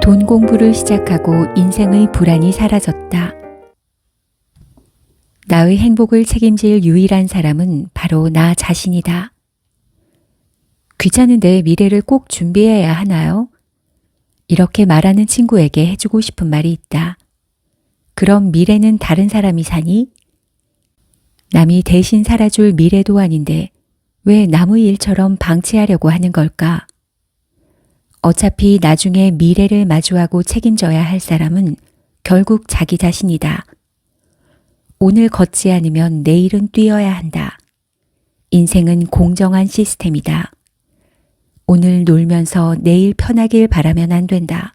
돈 공부를 시작하고 인생의 불안이 사라졌다. 나의 행복을 책임질 유일한 사람은 바로 나 자신이다. 귀찮은데 미래를 꼭 준비해야 하나요? 이렇게 말하는 친구에게 해주고 싶은 말이 있다. 그럼 미래는 다른 사람이 사니? 남이 대신 살아줄 미래도 아닌데 왜 남의 일처럼 방치하려고 하는 걸까? 어차피 나중에 미래를 마주하고 책임져야 할 사람은 결국 자기 자신이다. 오늘 걷지 않으면 내일은 뛰어야 한다. 인생은 공정한 시스템이다. 오늘 놀면서 내일 편하길 바라면 안 된다.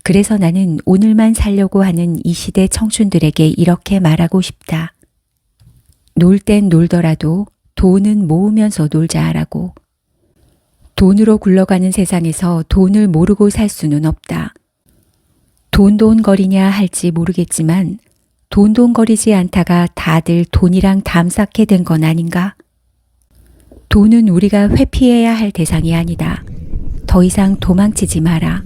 그래서 나는 오늘만 살려고 하는 이 시대 청춘들에게 이렇게 말하고 싶다. 놀 땐 놀더라도 돈은 모으면서 놀자라고. 돈으로 굴러가는 세상에서 돈을 모르고 살 수는 없다. 돈돈거리냐 할지 모르겠지만 돈돈거리지 않다가 다들 돈이랑 담쌓게 된 건 아닌가? 돈은 우리가 회피해야 할 대상이 아니다. 더 이상 도망치지 마라.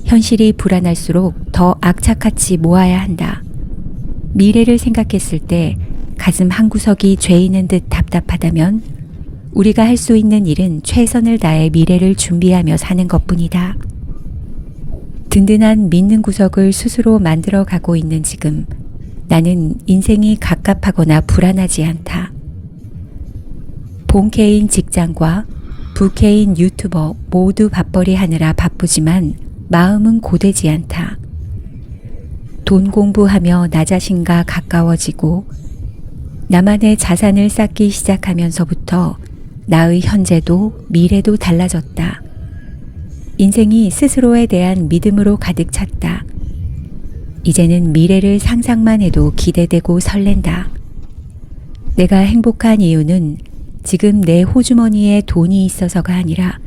현실이 불안할수록 더 악착같이 모아야 한다. 미래를 생각했을 때 가슴 한구석이 죄이는 듯 답답하다면 우리가 할 수 있는 일은 최선을 다해 미래를 준비하며 사는 것뿐이다. 든든한 믿는 구석을 스스로 만들어 가고 있는 지금 나는 인생이 갑갑하거나 불안하지 않다. 본캐인 직장과 부캐인 유튜버 모두 밥벌이 하느라 바쁘지만 마음은 고되지 않다. 돈 공부하며 나 자신과 가까워지고 나만의 자산을 쌓기 시작하면서부터 나의 현재도 미래도 달라졌다. 인생이 스스로에 대한 믿음으로 가득 찼다. 이제는 미래를 상상만 해도 기대되고 설렌다. 내가 행복한 이유는 지금 내 호주머니에 돈이 있어서가 아니라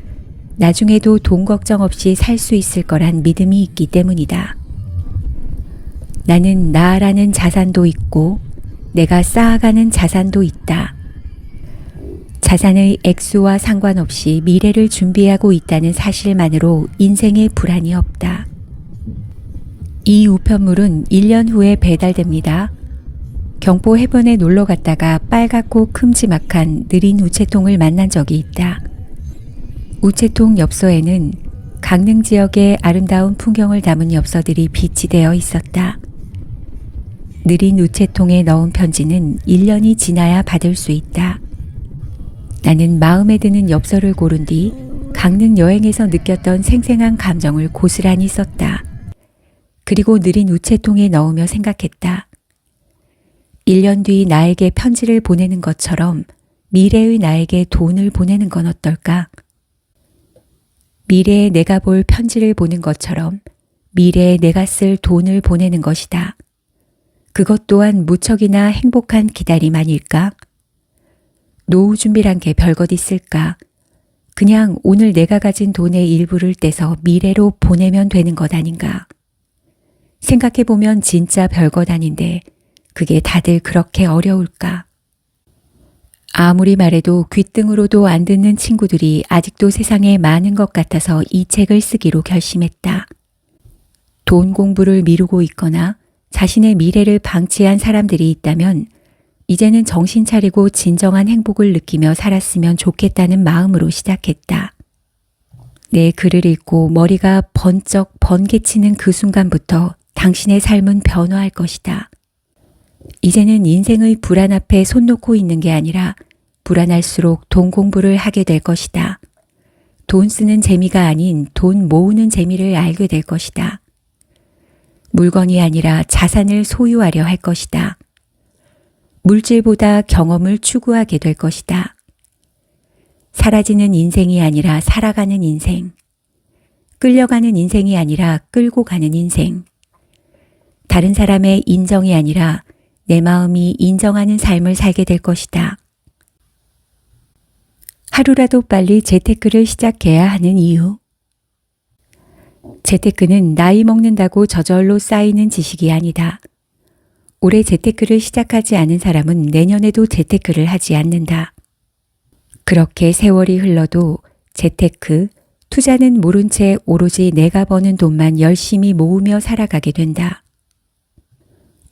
나중에도 돈 걱정 없이 살 수 있을 거란 믿음이 있기 때문이다. 나는 나라는 자산도 있고 내가 쌓아가는 자산도 있다. 자산의 액수와 상관없이 미래를 준비하고 있다는 사실만으로 인생에 불안이 없다. 이 우편물은 1년 후에 배달됩니다. 경포 해변에 놀러 갔다가 빨갛고 큼지막한 느린 우체통을 만난 적이 있다. 우체통 엽서에는 강릉 지역의 아름다운 풍경을 담은 엽서들이 비치되어 있었다. 느린 우체통에 넣은 편지는 1년이 지나야 받을 수 있다. 나는 마음에 드는 엽서를 고른 뒤 강릉 여행에서 느꼈던 생생한 감정을 고스란히 썼다. 그리고 느린 우체통에 넣으며 생각했다. 1년 뒤 나에게 편지를 보내는 것처럼 미래의 나에게 돈을 보내는 건 어떨까? 미래에 내가 볼 편지를 보는 것처럼 미래에 내가 쓸 돈을 보내는 것이다. 그것 또한 무척이나 행복한 기다림 아닐까? 노후 준비란 게 별것 있을까? 그냥 오늘 내가 가진 돈의 일부를 떼서 미래로 보내면 되는 것 아닌가? 생각해보면 진짜 별것 아닌데 그게 다들 그렇게 어려울까? 아무리 말해도 귓등으로도 안 듣는 친구들이 아직도 세상에 많은 것 같아서 이 책을 쓰기로 결심했다. 돈 공부를 미루고 있거나 자신의 미래를 방치한 사람들이 있다면 이제는 정신 차리고 진정한 행복을 느끼며 살았으면 좋겠다는 마음으로 시작했다. 내 글을 읽고 머리가 번쩍 번개치는 그 순간부터 당신의 삶은 변화할 것이다. 이제는 인생의 불안 앞에 손 놓고 있는 게 아니라 불안할수록 돈 공부를 하게 될 것이다. 돈 쓰는 재미가 아닌 돈 모으는 재미를 알게 될 것이다. 물건이 아니라 자산을 소유하려 할 것이다. 물질보다 경험을 추구하게 될 것이다. 사라지는 인생이 아니라 살아가는 인생. 끌려가는 인생이 아니라 끌고 가는 인생. 다른 사람의 인정이 아니라 내 마음이 인정하는 삶을 살게 될 것이다. 하루라도 빨리 재테크를 시작해야 하는 이유. 재테크는 나이 먹는다고 저절로 쌓이는 지식이 아니다. 올해 재테크를 시작하지 않은 사람은 내년에도 재테크를 하지 않는다. 그렇게 세월이 흘러도 재테크, 투자는 모른 채 오로지 내가 버는 돈만 열심히 모으며 살아가게 된다.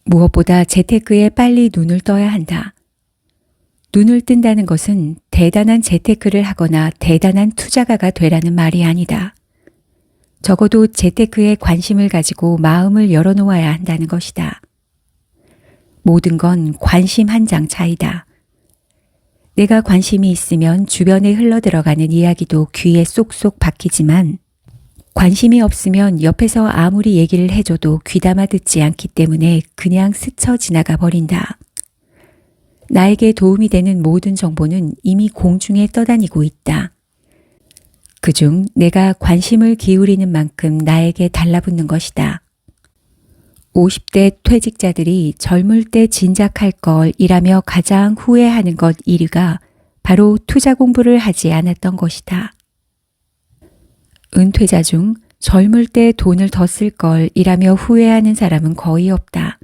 무엇보다 재테크에 빨리 눈을 떠야 한다. 눈을 뜬다는 것은 대단한 재테크를 하거나 대단한 투자가가 되라는 말이 아니다. 적어도 재테크에 관심을 가지고 마음을 열어놓아야 한다는 것이다. 모든 건 관심 한 장 차이다. 내가 관심이 있으면 주변에 흘러들어가는 이야기도 귀에 쏙쏙 박히지만 관심이 없으면 옆에서 아무리 얘기를 해줘도 귀담아 듣지 않기 때문에 그냥 스쳐 지나가 버린다. 나에게 도움이 되는 모든 정보는 이미 공중에 떠다니고 있다. 그중 내가 관심을 기울이는 만큼 나에게 달라붙는 것이다. 50대 퇴직자들이 젊을 때 진작할 걸 이라며 가장 후회하는 것 1위가 바로 투자 공부를 하지 않았던 것이다. 은퇴자 중 젊을 때 돈을 더 쓸 걸 이라며 후회하는 사람은 거의 없다.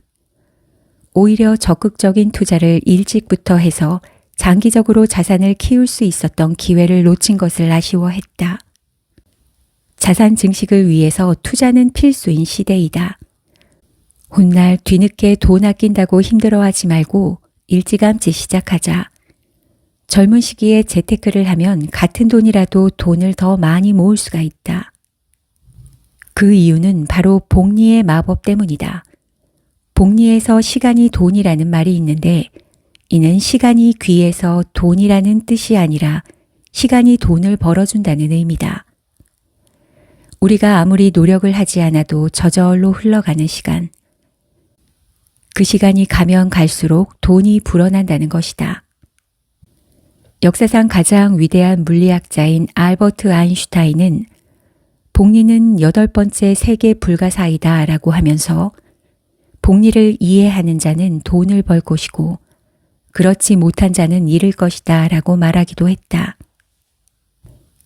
오히려 적극적인 투자를 일찍부터 해서 장기적으로 자산을 키울 수 있었던 기회를 놓친 것을 아쉬워했다. 자산 증식을 위해서 투자는 필수인 시대이다. 훗날 뒤늦게 돈 아낀다고 힘들어하지 말고 일찌감치 시작하자. 젊은 시기에 재테크를 하면 같은 돈이라도 돈을 더 많이 모을 수가 있다. 그 이유는 바로 복리의 마법 때문이다. 복리에서 시간이 돈이라는 말이 있는데 이는 시간이 귀해서 돈이라는 뜻이 아니라 시간이 돈을 벌어준다는 의미다. 우리가 아무리 노력을 하지 않아도 저절로 흘러가는 시간. 그 시간이 가면 갈수록 돈이 불어난다는 것이다. 역사상 가장 위대한 물리학자인 알버트 아인슈타인은 복리는 8번째 세계 불가사이다 라고 하면서 복리를 이해하는 자는 돈을 벌 것이고 그렇지 못한 자는 잃을 것이다 라고 말하기도 했다.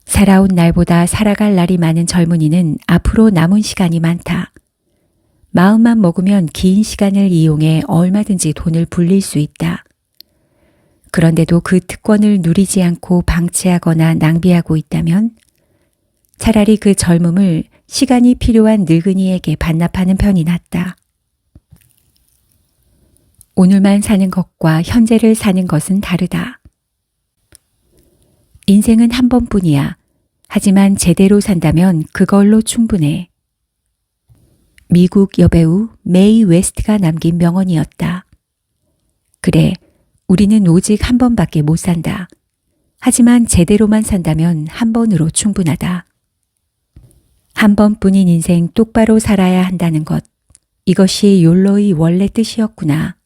살아온 날보다 살아갈 날이 많은 젊은이는 앞으로 남은 시간이 많다. 마음만 먹으면 긴 시간을 이용해 얼마든지 돈을 불릴 수 있다. 그런데도 그 특권을 누리지 않고 방치하거나 낭비하고 있다면 차라리 그 젊음을 시간이 필요한 늙은이에게 반납하는 편이 낫다. 오늘만 사는 것과 현재를 사는 것은 다르다. 인생은 한 번뿐이야. 하지만 제대로 산다면 그걸로 충분해. 미국 여배우 메이 웨스트가 남긴 명언이었다. 그래, 우리는 오직 한 번밖에 못 산다. 하지만 제대로만 산다면 한 번으로 충분하다. 한 번뿐인 인생 똑바로 살아야 한다는 것. 이것이 욜로의 원래 뜻이었구나.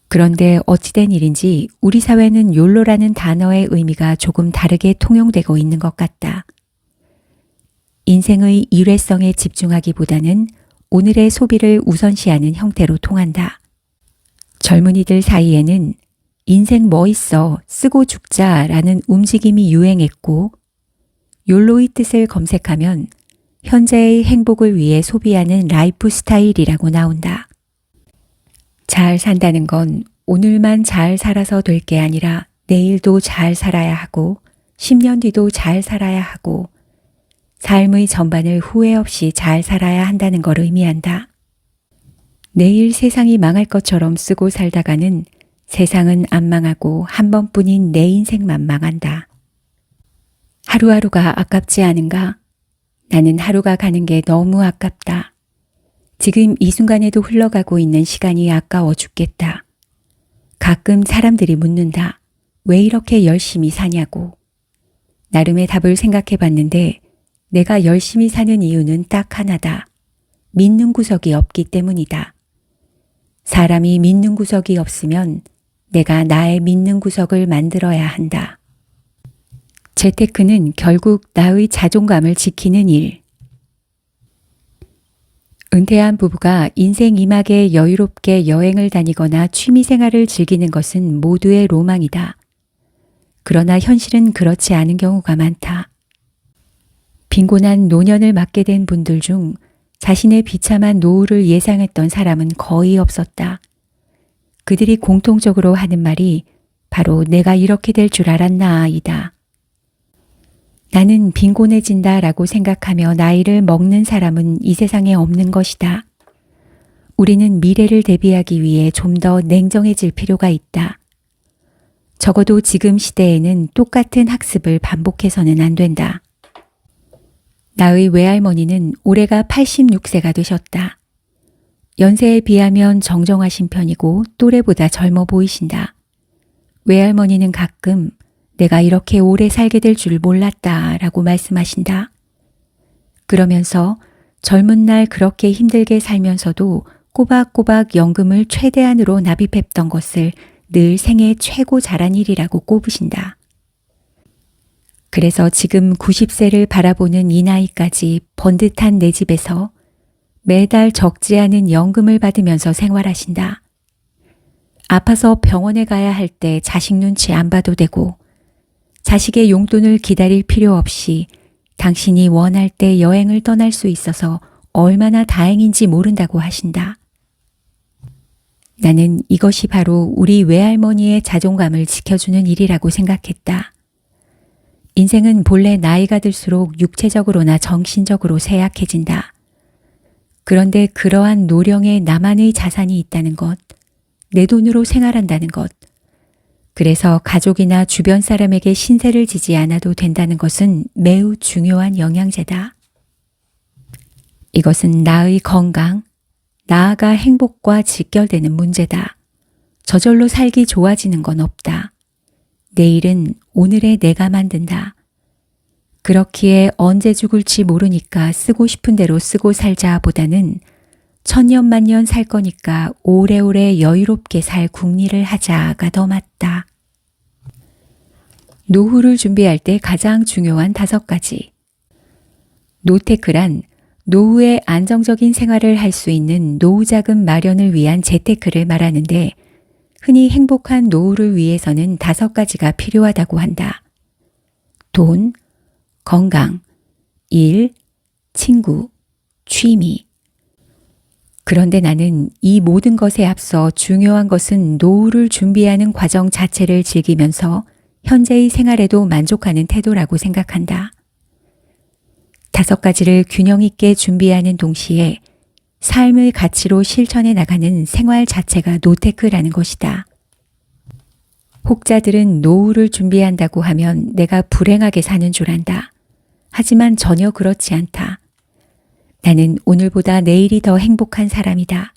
그런데 어찌된 일인지 우리 사회는 욜로라는 단어의 의미가 조금 다르게 통용되고 있는 것 같다. 인생의 일회성에 집중하기보다는 오늘의 소비를 우선시하는 형태로 통한다. 젊은이들 사이에는 인생 뭐 있어 쓰고 죽자라는 움직임이 유행했고 욜로의 뜻을 검색하면 현재의 행복을 위해 소비하는 라이프 스타일이라고 나온다. 잘 산다는 건 오늘만 잘 살아서 될 게 아니라 내일도 잘 살아야 하고 10년 뒤도 잘 살아야 하고 삶의 전반을 후회 없이 잘 살아야 한다는 걸 의미한다. 내일 세상이 망할 것처럼 쓰고 살다가는 세상은 안 망하고 한 번뿐인 내 인생만 망한다. 하루하루가 아깝지 않은가? 나는 하루가 가는 게 너무 아깝다. 지금 이 순간에도 흘러가고 있는 시간이 아까워 죽겠다. 가끔 사람들이 묻는다. 왜 이렇게 열심히 사냐고. 나름의 답을 생각해 봤는데 내가 열심히 사는 이유는 딱 하나다. 믿는 구석이 없기 때문이다. 사람이 믿는 구석이 없으면 내가 나의 믿는 구석을 만들어야 한다. 재테크는 결국 나의 자존감을 지키는 일. 은퇴한 부부가 인생 이막에 여유롭게 여행을 다니거나 취미생활을 즐기는 것은 모두의 로망이다. 그러나 현실은 그렇지 않은 경우가 많다. 빈곤한 노년을 맞게 된 분들 중 자신의 비참한 노후를 예상했던 사람은 거의 없었다. 그들이 공통적으로 하는 말이 바로 내가 이렇게 될 줄 알았나 이다. 나는 빈곤해진다라고 생각하며 나이를 먹는 사람은 이 세상에 없는 것이다. 우리는 미래를 대비하기 위해 좀 더 냉정해질 필요가 있다. 적어도 지금 시대에는 똑같은 학습을 반복해서는 안 된다. 나의 외할머니는 올해가 86세가 되셨다. 연세에 비하면 정정하신 편이고 또래보다 젊어 보이신다. 외할머니는 가끔 내가 이렇게 오래 살게 될 줄 몰랐다 라고 말씀하신다. 그러면서 젊은 날 그렇게 힘들게 살면서도 꼬박꼬박 연금을 최대한으로 납입했던 것을 늘 생애 최고 잘한 일이라고 꼽으신다. 그래서 지금 90세를 바라보는 이 나이까지 번듯한 내 집에서 매달 적지 않은 연금을 받으면서 생활하신다. 아파서 병원에 가야 할 때 자식 눈치 안 봐도 되고 자식의 용돈을 기다릴 필요 없이 당신이 원할 때 여행을 떠날 수 있어서 얼마나 다행인지 모른다고 하신다. 나는 이것이 바로 우리 외할머니의 자존감을 지켜주는 일이라고 생각했다. 인생은 본래 나이가 들수록 육체적으로나 정신적으로 쇠약해진다. 그런데 그러한 노령에 나만의 자산이 있다는 것, 내 돈으로 생활한다는 것, 그래서 가족이나 주변 사람에게 신세를 지지 않아도 된다는 것은 매우 중요한 영양제다. 이것은 나의 건강, 나아가 행복과 직결되는 문제다. 저절로 살기 좋아지는 건 없다. 내일은 오늘의 내가 만든다. 그렇기에 언제 죽을지 모르니까 쓰고 싶은 대로 쓰고 살자 보다는 천년만년 살 거니까 오래오래 여유롭게 살 궁리를 하자가 더 맞다. 노후를 준비할 때 가장 중요한 5가지. 노테크란 노후에 안정적인 생활을 할 수 있는 노후자금 마련을 위한 재테크를 말하는데 흔히 행복한 노후를 위해서는 5가지가 필요하다고 한다. 돈, 건강, 일, 친구, 취미. 그런데 나는 이 모든 것에 앞서 중요한 것은 노후를 준비하는 과정 자체를 즐기면서 현재의 생활에도 만족하는 태도라고 생각한다. 5가지를 균형 있게 준비하는 동시에 삶을 가치로 실천해 나가는 생활 자체가 노테크라는 것이다. 혹자들은 노후를 준비한다고 하면 내가 불행하게 사는 줄 안다. 하지만 전혀 그렇지 않다. 나는 오늘보다 내일이 더 행복한 사람이다.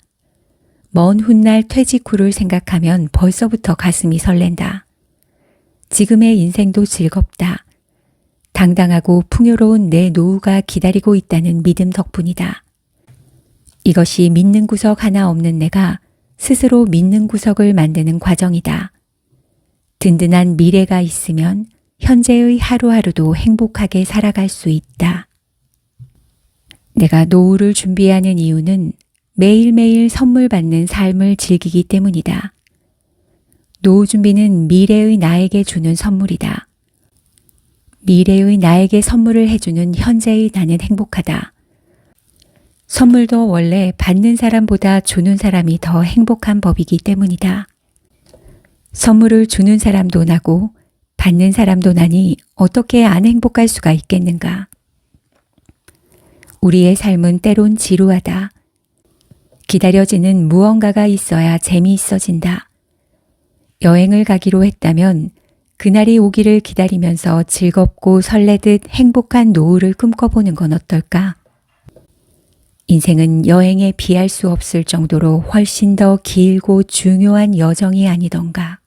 먼 훗날 퇴직 후를 생각하면 벌써부터 가슴이 설렌다. 지금의 인생도 즐겁다. 당당하고 풍요로운 내 노후가 기다리고 있다는 믿음 덕분이다. 이것이 믿는 구석 하나 없는 내가 스스로 믿는 구석을 만드는 과정이다. 든든한 미래가 있으면 현재의 하루하루도 행복하게 살아갈 수 있다. 내가 노후를 준비하는 이유는 매일매일 선물 받는 삶을 즐기기 때문이다. 노후 준비는 미래의 나에게 주는 선물이다. 미래의 나에게 선물을 해주는 현재의 나는 행복하다. 선물도 원래 받는 사람보다 주는 사람이 더 행복한 법이기 때문이다. 선물을 주는 사람도 나고 받는 사람도 나니 어떻게 안 행복할 수가 있겠는가. 우리의 삶은 때론 지루하다. 기다려지는 무언가가 있어야 재미있어진다. 여행을 가기로 했다면 그날이 오기를 기다리면서 즐겁고 설레듯 행복한 노후를 꿈꿔보는 건 어떨까? 인생은 여행에 비할 수 없을 정도로 훨씬 더 길고 중요한 여정이 아니던가.